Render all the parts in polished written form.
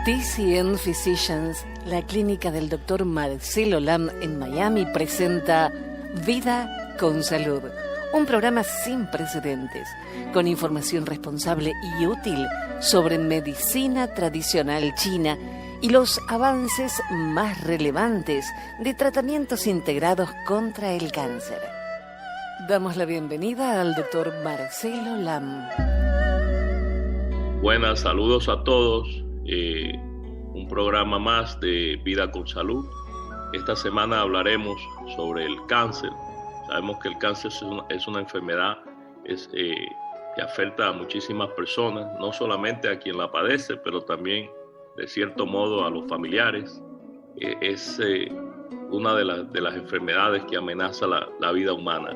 TCN Physicians, la clínica del Dr. Marcelo Lam en Miami, presenta Vida con Salud, un programa sin precedentes, con información responsable y útil sobre medicina tradicional china y los avances más relevantes de tratamientos integrados contra el cáncer. Damos la bienvenida al Dr. Marcelo Lam. Buenas, saludos a todos. Un programa más de Vida con Salud. Esta semana hablaremos sobre el cáncer. Sabemos que el cáncer es una enfermedad que afecta a muchísimas personas, no solamente a quien la padece, pero también de cierto modo a los familiares. Es una de las enfermedades que amenaza la vida humana.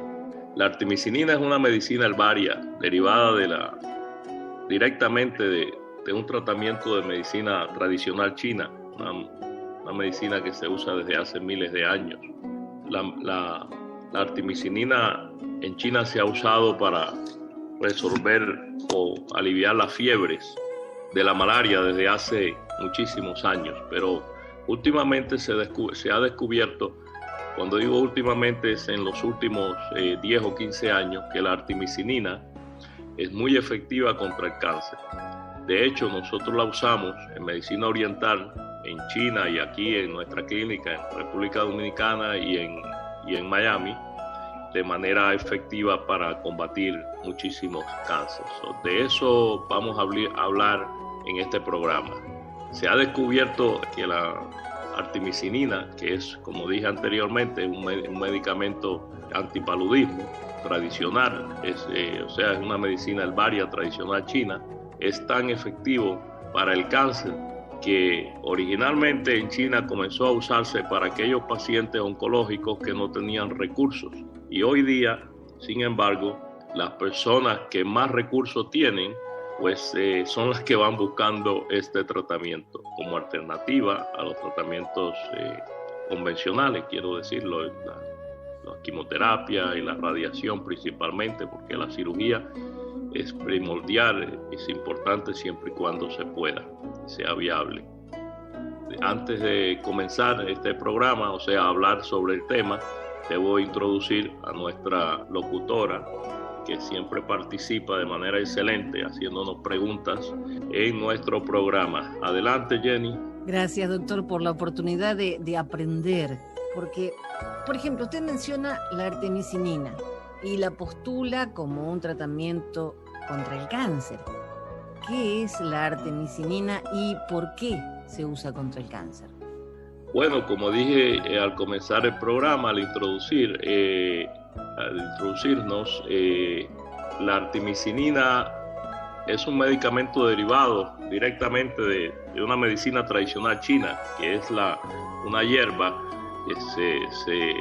La artemisinina es una medicina herbaria derivada directamente de un tratamiento de medicina tradicional china, una medicina que se usa desde hace miles de años. La artemisinina en China se ha usado para resolver o aliviar las fiebres de la malaria desde hace muchísimos años, pero últimamente se ha descubierto, cuando digo últimamente es en los últimos 10 o 15 años, que la artemisinina es muy efectiva contra el cáncer. De hecho, nosotros la usamos en medicina oriental, en China y aquí en nuestra clínica en República Dominicana y en Miami, de manera efectiva para combatir muchísimos cánceres. De eso vamos a hablar en este programa. Se ha descubierto que la artemisinina, que es, como dije anteriormente, un medicamento antipaludismo tradicional, es una medicina herbaria tradicional china, es tan efectivo para el cáncer que originalmente en China comenzó a usarse para aquellos pacientes oncológicos que no tenían recursos. Y hoy día, sin embargo, las personas que más recursos tienen, pues son las que van buscando este tratamiento como alternativa a los tratamientos convencionales, quiero decirlo, la quimioterapia y la radiación principalmente, porque la cirugía es primordial, es importante siempre y cuando se pueda, sea viable. Antes de comenzar este programa, hablar sobre el tema, debo introducir a nuestra locutora, que siempre participa de manera excelente haciéndonos preguntas en nuestro programa. Adelante, Jenny. Gracias, doctor, por la oportunidad de aprender, porque, por ejemplo, usted menciona la artemisinina y la postula como un tratamiento contra el cáncer. ¿Qué es la artemisinina y por qué se usa contra el cáncer? Bueno, como dije al comenzar el programa, al introducirnos, la artemisinina es un medicamento derivado directamente de una medicina tradicional china, que es una hierba que se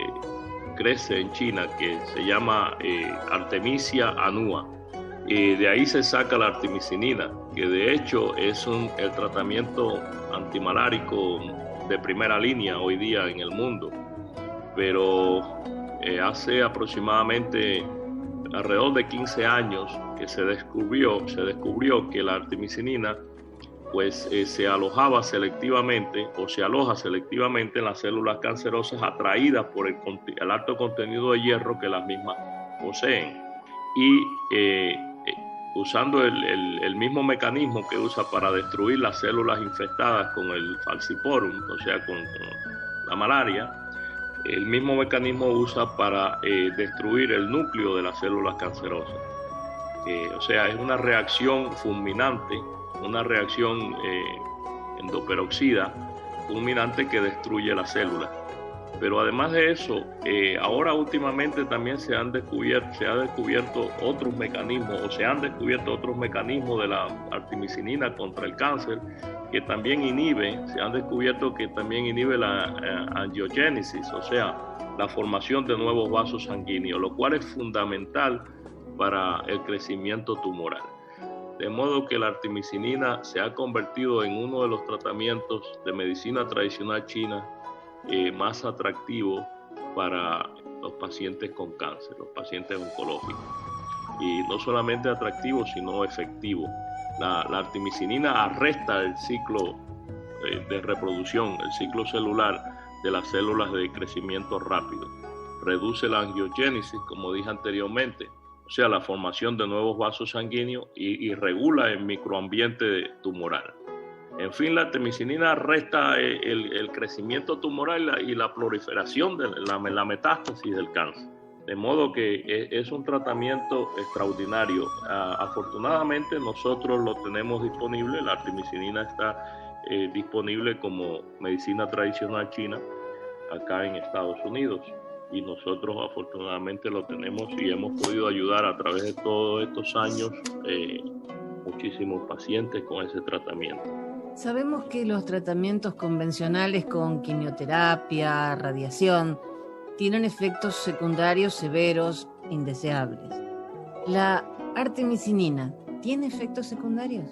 crece en China, que se llama Artemisia annua. Y de ahí se saca la artemisinina, que de hecho es el tratamiento antimalárico de primera línea hoy día en el mundo. Pero hace aproximadamente alrededor de 15 años que se descubrió que la artemisinina pues se alojaba selectivamente o se aloja selectivamente en las células cancerosas atraídas por el alto contenido de hierro que las mismas poseen. Y usando el mismo mecanismo que usa para destruir las células infectadas con el falciparum, con la malaria, el mismo mecanismo usa para destruir el núcleo de las células cancerosas. Es una reacción fulminante, una reacción endoperoxida fulminante que destruye las células. Pero además de eso, ahora últimamente también se han descubierto otros mecanismos de la artemisinina contra el cáncer que también se han descubierto que también inhibe la angiogénesis, la formación de nuevos vasos sanguíneos, lo cual es fundamental para el crecimiento tumoral. De modo que la artemisinina se ha convertido en uno de los tratamientos de medicina tradicional china más atractivo para los pacientes con cáncer, los pacientes oncológicos. Y no solamente atractivo, sino efectivo. La artemisinina arresta el ciclo de reproducción, el ciclo celular de las células de crecimiento rápido. Reduce la angiogénesis, como dije anteriormente, o sea, la formación de nuevos vasos sanguíneos y regula el microambiente tumoral. En fin, la artemisinina resta el crecimiento tumoral y la proliferación de la metástasis del cáncer. De modo que es un tratamiento extraordinario. Afortunadamente nosotros lo tenemos disponible, la artemisinina está disponible como medicina tradicional china acá en Estados Unidos. Y nosotros afortunadamente lo tenemos y hemos podido ayudar a través de todos estos años muchísimos pacientes con ese tratamiento. Sabemos que los tratamientos convencionales con quimioterapia, radiación, tienen efectos secundarios severos, indeseables. ¿La artemisinina tiene efectos secundarios?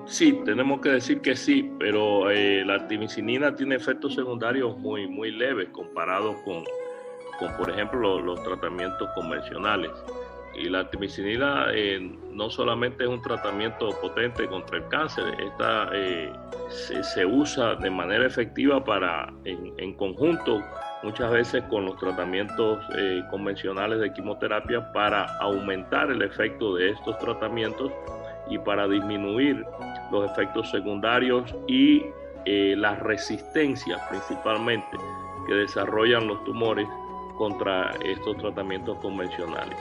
Sí, tenemos que decir que sí, pero la artemisinina tiene efectos secundarios muy, muy leves comparados con por ejemplo, los tratamientos convencionales. Y la artemisinina no solamente es un tratamiento potente contra el cáncer, esta se usa de manera efectiva en conjunto muchas veces con los tratamientos convencionales de quimioterapia para aumentar el efecto de estos tratamientos y para disminuir los efectos secundarios y las resistencias principalmente que desarrollan los tumores contra estos tratamientos convencionales.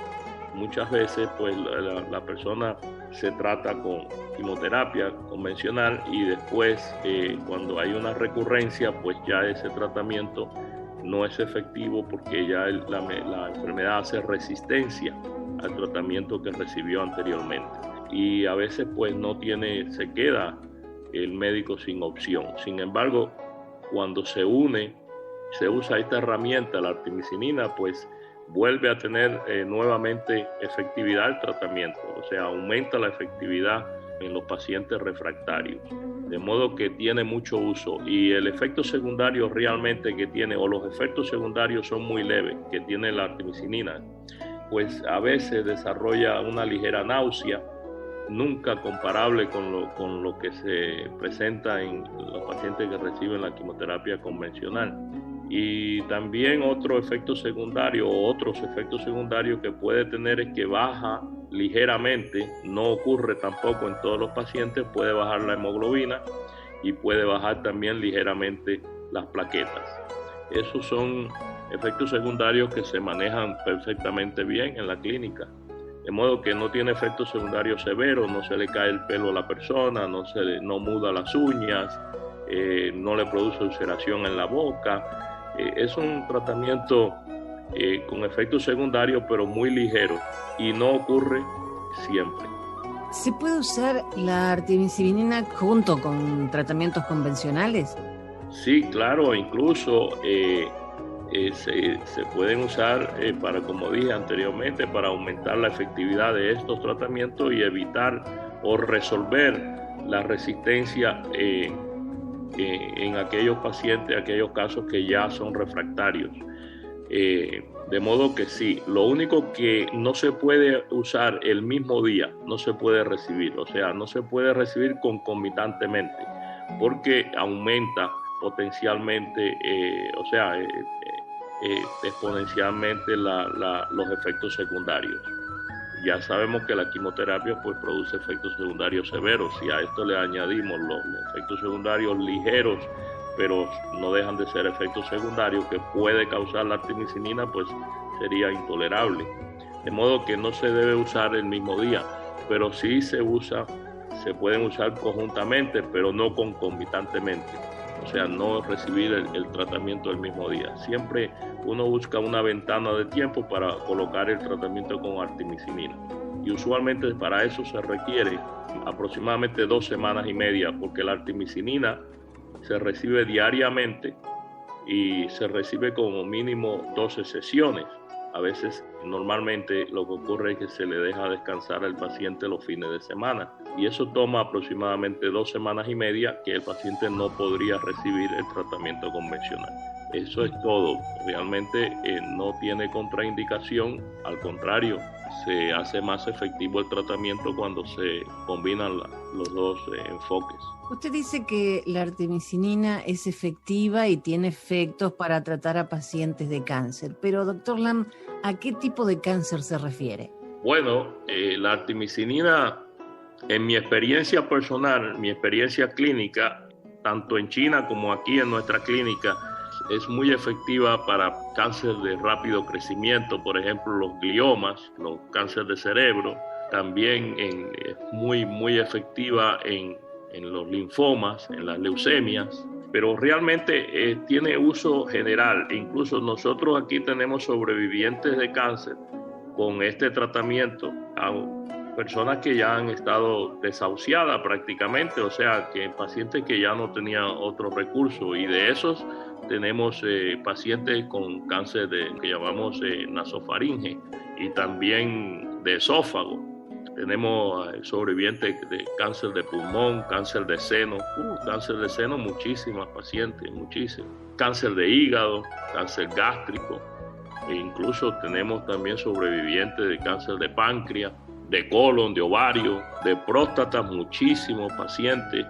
Muchas veces pues la persona se trata con quimioterapia convencional y después cuando hay una recurrencia pues ya ese tratamiento no es efectivo porque ya la enfermedad hace resistencia al tratamiento que recibió anteriormente y a veces pues se queda el médico sin opción. Sin embargo, cuando se usa esta herramienta, la artemisinina, pues vuelve a tener nuevamente efectividad el tratamiento, o sea, aumenta la efectividad en los pacientes refractarios, de modo que tiene mucho uso y el efecto secundario realmente que tiene, o los efectos secundarios son muy leves que tiene la artemisinina, pues a veces desarrolla una ligera náusea, nunca comparable con lo que se presenta en los pacientes que reciben la quimioterapia convencional. Y también otros efectos secundarios que puede tener es que baja ligeramente, no ocurre tampoco en todos los pacientes, puede bajar la hemoglobina y puede bajar también ligeramente las plaquetas. Esos son efectos secundarios que se manejan perfectamente bien en la clínica. De modo que no tiene efectos secundarios severos, no se le cae el pelo a la persona, no muda las uñas, no le produce ulceración en la boca. Es un tratamiento con efectos secundarios pero muy ligeros y no ocurre siempre. ¿Se puede usar la artemisinina junto con tratamientos convencionales? Sí, claro, incluso se pueden usar para, como dije anteriormente, para aumentar la efectividad de estos tratamientos y evitar o resolver la resistencia en aquellos pacientes, aquellos casos que ya son refractarios. De modo que sí, lo único que no se puede usar el mismo día, no se puede recibir, o sea, no se puede recibir concomitantemente, porque aumenta potencialmente, exponencialmente los efectos secundarios. Ya sabemos que la quimioterapia pues produce efectos secundarios severos. Si a esto le añadimos los efectos secundarios ligeros, pero no dejan de ser efectos secundarios que puede causar la artemisinina, pues sería intolerable. De modo que no se debe usar el mismo día, pero sí se pueden usar conjuntamente, pero no concomitantemente. O sea, no recibir el tratamiento el mismo día. Siempre uno busca una ventana de tiempo para colocar el tratamiento con artemisinina. Y usualmente para eso se requiere aproximadamente 2 semanas y media, porque la artemisinina se recibe diariamente y se recibe como mínimo 12 sesiones. A veces, normalmente, lo que ocurre es que se le deja descansar al paciente los fines de semana. Y eso toma aproximadamente 2 semanas y media que el paciente no podría recibir el tratamiento convencional. Eso es todo. Realmente no tiene contraindicación, al contrario, se hace más efectivo el tratamiento cuando se combinan los dos enfoques. Usted dice que la artemisinina es efectiva y tiene efectos para tratar a pacientes de cáncer, pero doctor Lam, ¿a qué tipo de cáncer se refiere? Bueno, la artemisinina, en mi experiencia personal, mi experiencia clínica, tanto en China como aquí en nuestra clínica, es muy efectiva para cáncer de rápido crecimiento, por ejemplo, los gliomas, los cánceres de cerebro. También es muy efectiva en los linfomas, en las leucemias, pero realmente tiene uso general. Incluso nosotros aquí tenemos sobrevivientes de cáncer con este tratamiento, a personas que ya han estado desahuciadas prácticamente, o sea, que pacientes que ya no tenían otro recurso, y de esos tenemos pacientes con cáncer que llamamos nasofaringe y también de esófago. Tenemos sobrevivientes de cáncer de pulmón, cáncer de seno, muchísimas pacientes, muchísimas. Cáncer de hígado, cáncer gástrico, e incluso tenemos también sobrevivientes de cáncer de páncreas, de colon, de ovario, de próstata, muchísimos pacientes.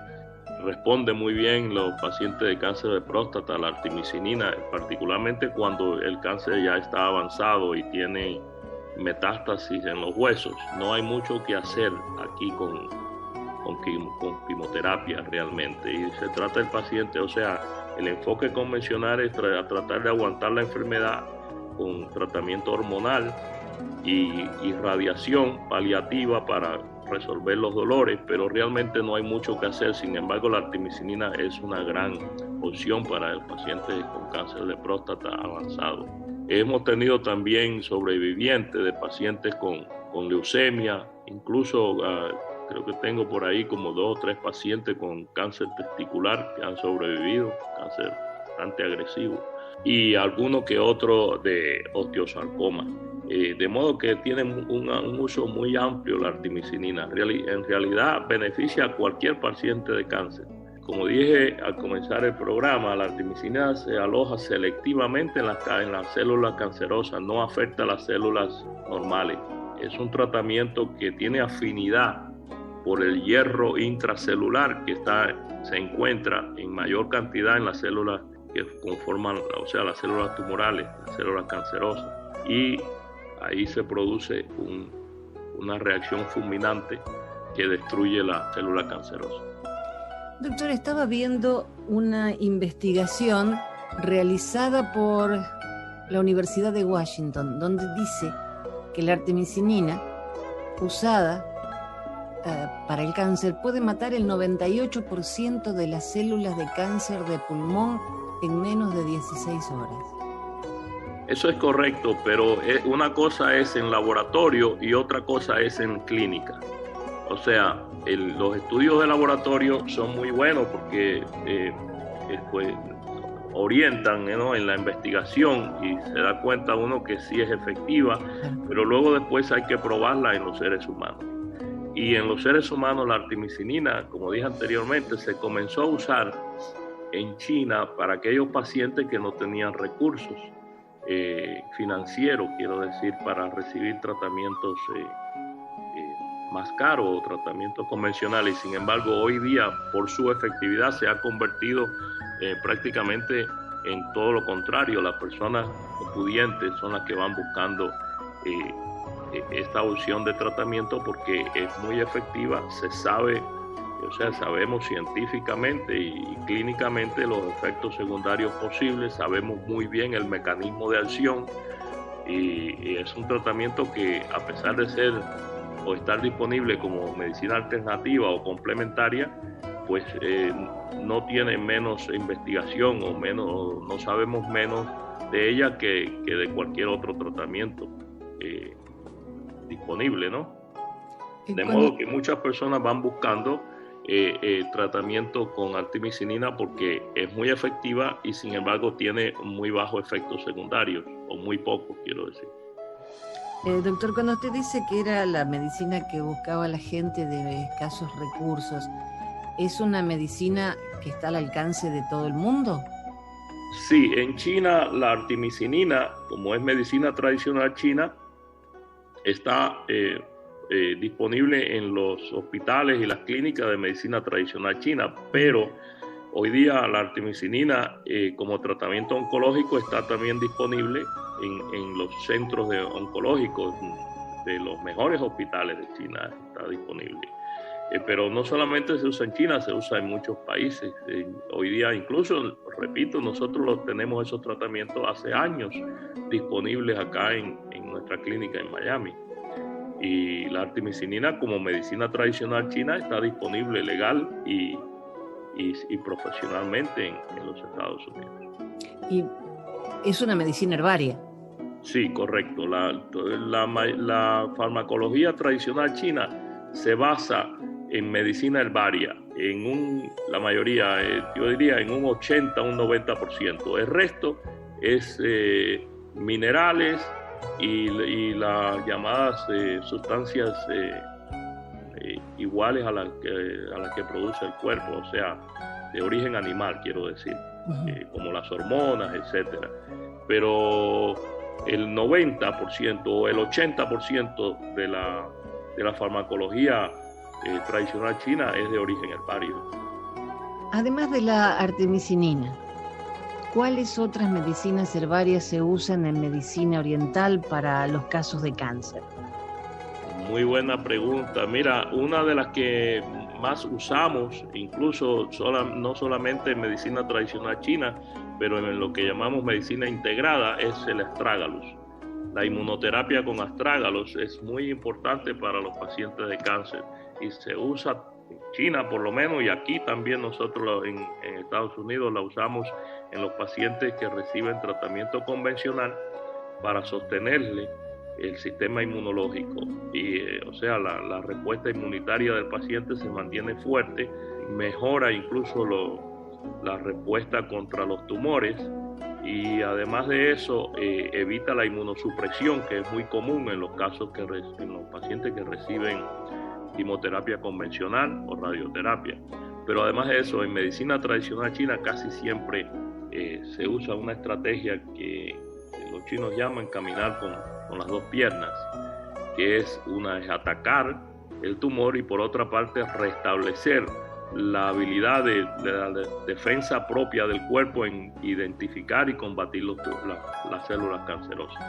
Responde muy bien los pacientes de cáncer de próstata a la artemisinina, particularmente cuando el cáncer ya está avanzado y tiene metástasis en los huesos. No hay mucho que hacer aquí con quimioterapia realmente, y se trata del paciente, o sea, el enfoque convencional es tratar de aguantar la enfermedad con tratamiento hormonal y radiación paliativa para resolver los dolores, pero realmente no hay mucho que hacer. Sin embargo, la artemisinina es una gran opción para el paciente con cáncer de próstata avanzado. Hemos tenido también sobrevivientes de pacientes con leucemia, incluso creo que tengo por ahí como 2 o 3 pacientes con cáncer testicular que han sobrevivido, cáncer bastante agresivo, y algunos que otros de osteosarcoma. De modo que tiene un uso muy amplio la artemisinina. En realidad beneficia a cualquier paciente de cáncer. Como dije al comenzar el programa, la artemisinina se aloja selectivamente en las células cancerosas, no afecta a las células normales. Es un tratamiento que tiene afinidad por el hierro intracelular que se encuentra en mayor cantidad en las células que conforman, o sea, las células tumorales, las células cancerosas. Y ahí se produce una reacción fulminante que destruye la célula cancerosa. Doctor, estaba viendo una investigación realizada por la Universidad de Washington, donde dice que la artemisinina usada para el cáncer puede matar el 98% de las células de cáncer de pulmón en menos de 16 horas. Eso es correcto, pero una cosa es en laboratorio y otra cosa es en clínica. O sea, los estudios de laboratorio son muy buenos porque pues, orientan, ¿no?, en la investigación, y se da cuenta uno que sí es efectiva, pero luego después hay que probarla en los seres humanos. Y en los seres humanos la artemisinina, como dije anteriormente, se comenzó a usar en China para aquellos pacientes que no tenían recursos financieros, quiero decir, para recibir tratamientos más caros o tratamientos convencionales. Sin embargo, hoy día, por su efectividad, se ha convertido prácticamente en todo lo contrario. Las personas pudientes son las que van buscando esta opción de tratamiento porque es muy efectiva, se sabe, o sea, sabemos científicamente y clínicamente los efectos secundarios posibles, sabemos muy bien el mecanismo de acción, y es un tratamiento que, a pesar de ser o estar disponible como medicina alternativa o complementaria, pues no tiene menos investigación o no sabemos menos de ella que de cualquier otro tratamiento disponible, ¿no? De modo que muchas personas van buscando tratamiento con artemisinina porque es muy efectiva y sin embargo tiene muy bajos efectos secundarios, o muy pocos, quiero decir. Doctor, cuando usted dice que era la medicina que buscaba la gente de escasos recursos, ¿es una medicina que está al alcance de todo el mundo? Sí, en China la artemisinina, como es medicina tradicional china, está disponible en los hospitales y las clínicas de medicina tradicional china, pero hoy día la artemisinina como tratamiento oncológico está también disponible en los centros oncológicos de los mejores hospitales de China, está disponible. Pero no solamente se usa en China, se usa en muchos países. Hoy día incluso, repito, nosotros tenemos esos tratamientos hace años disponibles acá en nuestra clínica en Miami. Y la artemisinina como medicina tradicional china está disponible legal y profesionalmente en los Estados Unidos. Y es una medicina herbaria. Sí, correcto. La farmacología tradicional china se basa en medicina herbaria, la mayoría, yo diría en un 80, un 90%. El resto es minerales y las llamadas sustancias iguales a las que produce el cuerpo, o sea, de origen animal, quiero decir, como las hormonas, etcétera. Pero el 90% o el 80% de la farmacología tradicional china es de origen herbario. Además de la artemisinina, ¿cuáles otras medicinas herbarias se usan en medicina oriental para los casos de cáncer? Muy buena pregunta. Mira, una de las que más usamos, incluso no solamente en medicina tradicional china, pero en lo que llamamos medicina integrada, es el astrágalos. La inmunoterapia con astrágalos es muy importante para los pacientes de cáncer y se usa en China por lo menos, y aquí también nosotros en Estados Unidos la usamos en los pacientes que reciben tratamiento convencional para sostenerle el sistema inmunológico y o sea la respuesta inmunitaria del paciente se mantiene fuerte, mejora incluso la respuesta contra los tumores y además de eso evita la inmunosupresión, que es muy común en los casos en los pacientes que reciben quimioterapia convencional o radioterapia. Pero además de eso, en medicina tradicional china casi siempre se usa una estrategia que los chinos llaman caminar con las dos piernas, que es atacar el tumor y por otra parte restablecer la habilidad de la defensa propia del cuerpo en identificar y combatir las células cancerosas,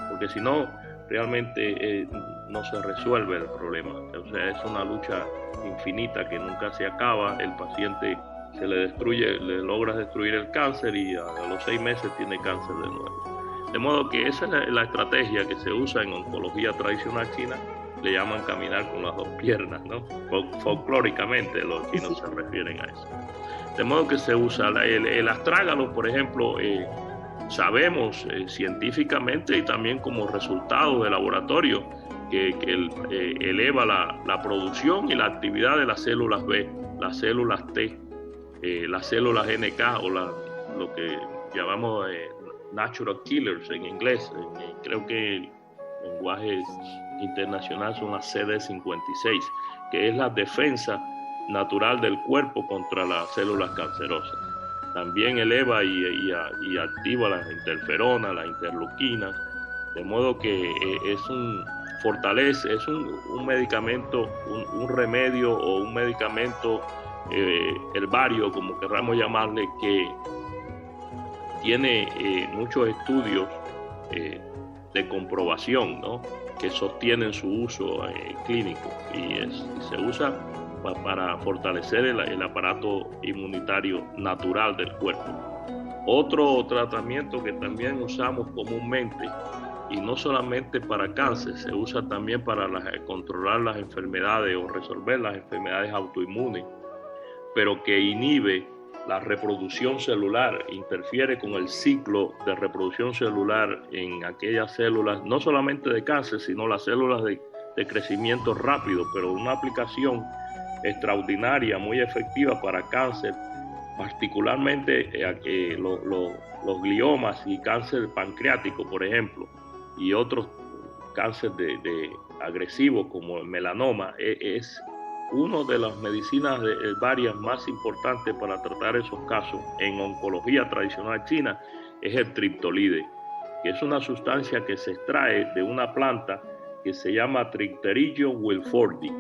porque si no, realmente no se resuelve el problema. O sea, es una lucha infinita que nunca se acaba. El paciente le logra destruir el cáncer y a los 6 meses tiene cáncer de nuevo. De modo que esa es la estrategia que se usa en oncología tradicional china, le llaman caminar con las dos piernas, ¿no? Folclóricamente los chinos se refieren a eso. De modo que se usa el astrágalo, por ejemplo, sabemos científicamente y también como resultado de laboratorio que eleva la producción y la actividad de las células B, las células T, las células NK o lo que llamamos natural killers en inglés. Creo que el lenguaje internacional son las CD56, que es la defensa natural del cuerpo contra las células cancerosas. También eleva y activa las interferonas, las interleuquinas, de modo que es un medicamento, un remedio o un medicamento herbario, como querramos llamarle, que tiene muchos estudios de comprobación, ¿no?, que sostienen su uso clínico y se usa para fortalecer el aparato inmunitario natural del cuerpo. Otro tratamiento que también usamos comúnmente, y no solamente para cáncer, se usa también para controlar las enfermedades o resolver las enfermedades autoinmunes, pero que inhibe la reproducción celular, interfiere con el ciclo de reproducción celular en aquellas células, no solamente de cáncer, sino las células de crecimiento rápido, pero una aplicación extraordinaria, muy efectiva para cáncer, particularmente los gliomas y cáncer pancreático, por ejemplo, y otros cánceres agresivos como el melanoma. Es una de las medicinas varias más importantes para tratar esos casos en oncología tradicional china es el triptolide, que es una sustancia que se extrae de una planta que se llama Tripterigium wilfordi.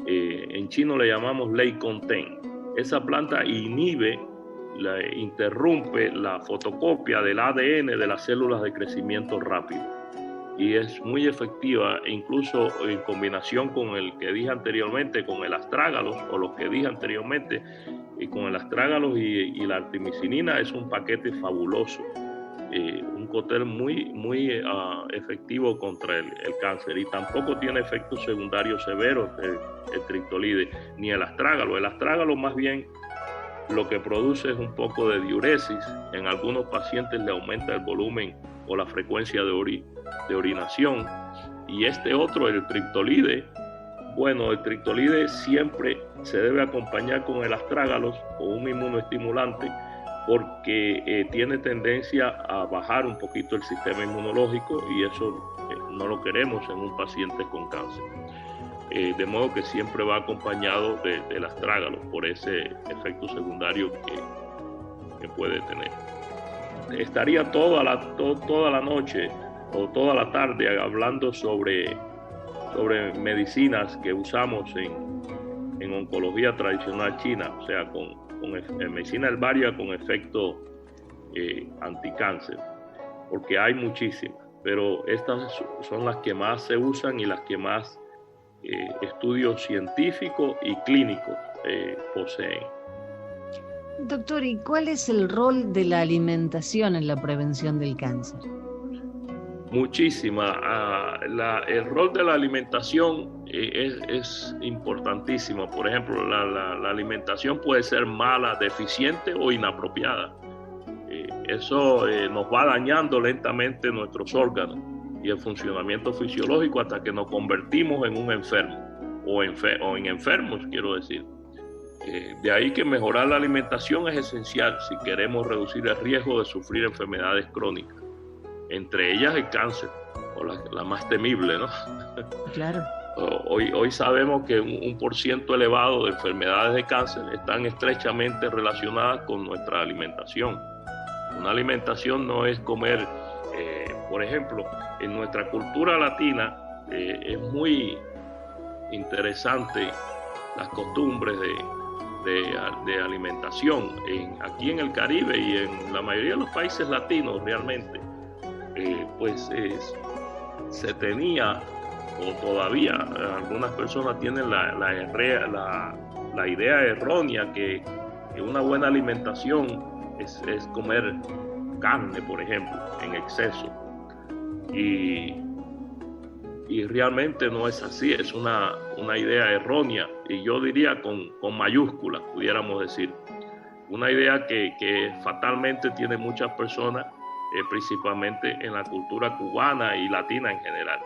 En chino le llamamos lei conten. Esa planta interrumpe la fotocopia del ADN de las células de crecimiento rápido y es muy efectiva, incluso en combinación con el que dije anteriormente, con el astrágalos, o lo que dije anteriormente, y con el astrágalos y la artemisinina es un paquete fabuloso, un cóctel muy efectivo contra el cáncer, y tampoco tiene efectos secundarios severos el triptolide ni el astrágalo. El astrágalo más bien lo que produce es un poco de diuresis. En algunos pacientes le aumenta el volumen o la frecuencia de orinación. Y este otro, el triptolide, bueno, el triptolide siempre se debe acompañar con el astrágalos o un inmunoestimulante, porque tiene tendencia a bajar un poquito el sistema inmunológico y eso no lo queremos en un paciente con cáncer. De modo que siempre va acompañado del astrágalo por ese efecto secundario que puede tener. Estaría toda la noche o toda la tarde hablando sobre medicinas que usamos en oncología tradicional china, o sea, con medicina herbaria con efecto anticáncer, porque hay muchísimas, pero estas son las que más se usan y las que más estudios científicos y clínicos poseen. Doctor, ¿y cuál es el rol de la alimentación en la prevención del cáncer? Muchísima. El rol de la alimentación es importantísimo. Por ejemplo, la alimentación puede ser mala, deficiente o inapropiada. Eso nos va dañando lentamente nuestros órganos y el funcionamiento fisiológico hasta que nos convertimos en un enfermo o en enfermos, quiero decir. De ahí que mejorar la alimentación es esencial si queremos reducir el riesgo de sufrir enfermedades crónicas, entre ellas el cáncer, o la más temible, ¿no? Claro. Hoy sabemos que un % elevado de enfermedades de cáncer están estrechamente relacionadas con nuestra alimentación. Una alimentación no es comer, por ejemplo, en nuestra cultura latina es muy interesante las costumbres de alimentación. Aquí en el Caribe y en la mayoría de los países latinos realmente, se tenía, o todavía algunas personas tienen la idea errónea que una buena alimentación es comer carne, por ejemplo, en exceso. Y realmente no es así, es una idea errónea, y yo diría con mayúsculas, pudiéramos decir. Una idea que fatalmente tiene muchas personas, principalmente en la cultura cubana y latina en general.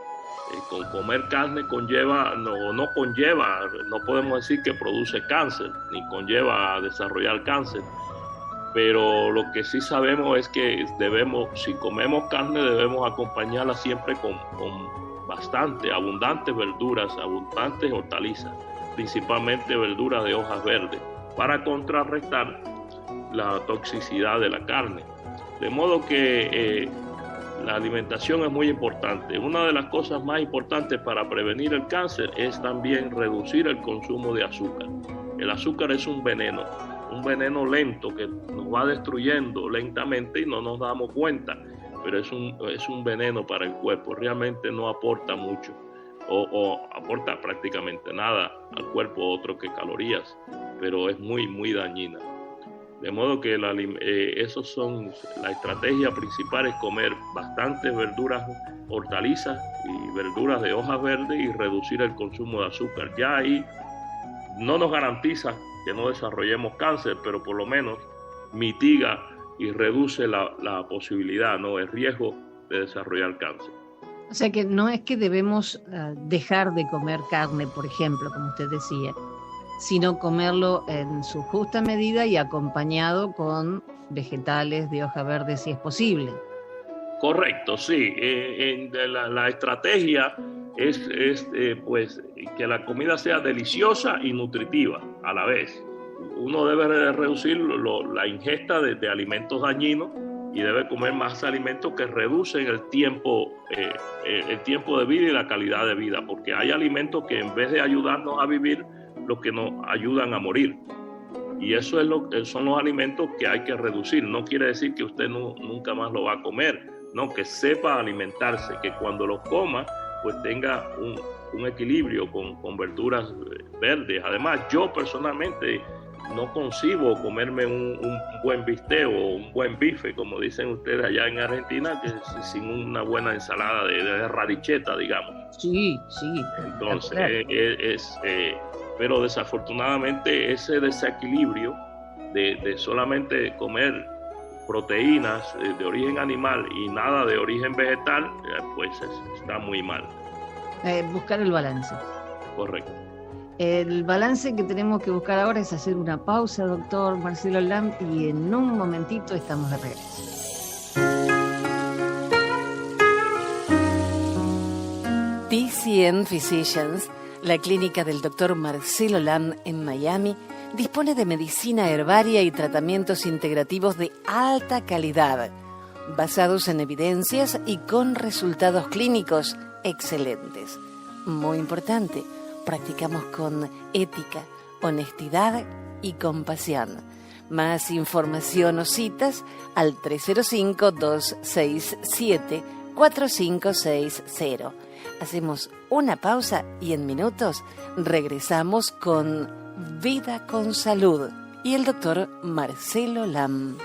Con comer carne no podemos decir que produce cáncer, ni conlleva a desarrollar cáncer, pero lo que sí sabemos es que si comemos carne, debemos acompañarla siempre con abundantes verduras, abundantes hortalizas, principalmente verduras de hojas verdes, para contrarrestar la toxicidad de la carne. De modo que la alimentación es muy importante. Una de las cosas más importantes para prevenir el cáncer es también reducir el consumo de azúcar. El azúcar es un veneno lento que nos va destruyendo lentamente y no nos damos cuenta, pero es un veneno para el cuerpo. Realmente no aporta mucho o aporta prácticamente nada al cuerpo, otro que calorías, pero es muy, muy dañina. De modo que la estrategia principal es comer bastantes verduras, hortalizas y verduras de hojas verdes y reducir el consumo de azúcar. Ya ahí no nos garantiza que no desarrollemos cáncer, pero por lo menos mitiga y reduce la posibilidad, ¿no?, el riesgo de desarrollar cáncer. O sea que no es que debemos dejar de comer carne, por ejemplo, como usted decía, sino comerlo en su justa medida y acompañado con vegetales de hoja verde si es posible. Correcto, sí. La estrategia pues que la comida sea deliciosa y nutritiva a la vez. Uno debe reducir la ingesta de alimentos dañinos y debe comer más alimentos que reducen el tiempo de vida y la calidad de vida, porque hay alimentos que en vez de ayudarnos a vivir, lo que nos ayudan a morir. Y eso son los alimentos que hay que reducir. No quiere decir que usted nunca más lo va a comer, no, que sepa alimentarse, que cuando lo coma, pues tenga un equilibrio con verduras verdes. Además, yo personalmente no concibo comerme un buen bistec o un buen bife, como dicen ustedes allá en Argentina, que sin una buena ensalada de radicheta, digamos. Sí. Entonces, pero desafortunadamente ese desequilibrio de solamente comer proteínas de origen animal y nada de origen vegetal, pues está muy mal. Buscar el balance. Correcto. El balance que tenemos que buscar ahora es hacer una pausa, doctor Marcelo Lam, y en un momentito estamos de regreso. TCN Physicians, la clínica del doctor Marcelo Lam en Miami, dispone de medicina herbaria y tratamientos integrativos de alta calidad, basados en evidencias y con resultados clínicos excelentes. Muy importante, practicamos con ética, honestidad y compasión. Más información o citas al 305-267-4560. Hacemos una pausa y en minutos regresamos con Vida con Salud y el doctor Marcelo Lam.